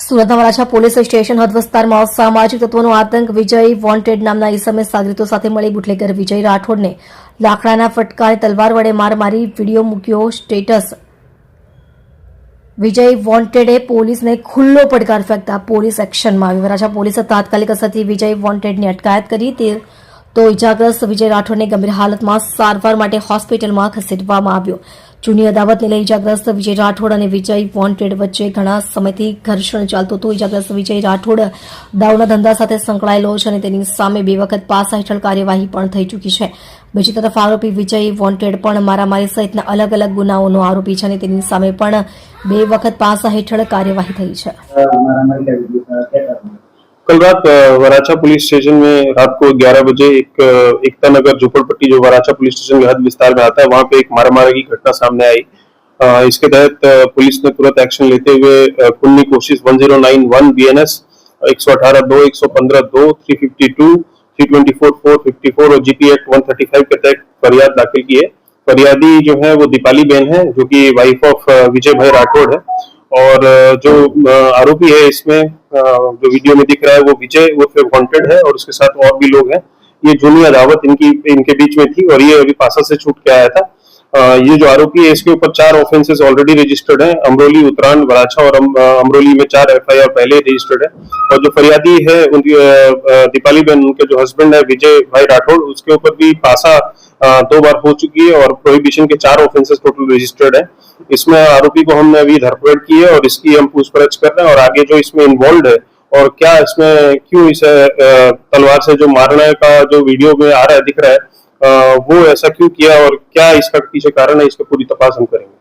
સુરતના Varachha police station હદ વિસ્તારમાં સામાજિક તત્વોનો આતંક વિજય વોન્ટેડ નામના ઈસમે સાગરીતો સાથે મળી બુટલેગર વિજય રાઠોડને લાકડાના ફટકારે તલવાર વડે માર મારી વિડીયો મૂક્યો સ્ટેટસ। વિજય વોન્ટેડે પોલીસને ખુલ્લો પડકાર ફેંકતા પોલીસ એક્શનમાં આવી। વરાછા પોલીસે તાત્કાલિક અસરથી વિજય વોન્ટેડની અટકાયત કરી તો ઇજાગ્રસ્ત વિજય રાઠોડને ગંભીર હાલતમાં સારવાર માટે હોસ્પિટલમાં ખસેડવામાં આવ્યો। જૂની અદાવતને લઈ ઇજાગ્રસ્ત વિજય રાઠોડ અને વિજય વોન્ટેડ વચ્ચે ઘણા સમયથી ઘર્ષણ ચાલતું હતું। ઇજાગ્રસ્ત વિજય રાઠોડ દારૂના ધંધા સાથે સંકળાયેલો છે અને તેની સામે 2 વખત પાસા હેઠળ કાર્યવાહી પણ થઈ ચૂકી છે। બીજી તરફ આરોપી વિજય વોન્ટેડ પણ મારામારી સહિતના અલગ અલગ ગુનાઓનો આરોપી છે અને તેની સામે પણ 2 વખત पासा हेठળ कार्यवाही થઈ છે। कल रात वराछा पुलिस स्टेशन में रात को 11 बजे एक एकता नगर झोपड़पट्टी जो वराछा पुलिस स्टेशन के हद विस्तार में आता है वहां पे एक मारामारी की घटना सामने आई। इसके तहत पुलिस ने तुरंत एक्शन लेते हुए खूनी कोशिश 1091 BNS 118(2), 115(2), 352, 324, 454 और GP एक्ट 135 के तहत फरियाद दाखिल की है। फरियादी जो है वो दीपाली बेन है जो कि वाइफ ऑफ विजय भाई राठौड़ है और जो आरोपी है इसमें जो वीडियो में दिख रहा है वो विजय उर्फ वांटेड है और उसके साथ और भी लोग हैं। ये जूनी अदावत इनके बीच में थी और ये अभी पासा से छूट के आया था। ये जो आरोपी है इसके ऊपर 4 ऑफेंसेस ऑलरेडी रजिस्टर्ड हैं। अमरोली, उत्तरांड, वराछा और अमरोली में 4 FIR पहले रजिस्टर्ड है। और जो फरियादी है उनकी दीपाली बेन उनके जो हस्बैंड है विजय भाई राठौड़ उसके ऊपर भी पासा 2 बार हो चुकी है और प्रोहिबिशन के 4 ऑफेंसेस टोटल रजिस्टर्ड है। इसमें आरोपी को हमने अभी धरपकड़ की है और इसकी हम पूछपरछ कर रहे हैं और आगे जो इसमें इन्वॉल्व है और क्या इसमें क्यों इसे तलवार से जो मारने का जो वीडियो में आ रहा है दिख रहा है वो ऐसा क्यों किया और क्या इसका पीछे कारण है इसका पूरी तपास हम करेंगे।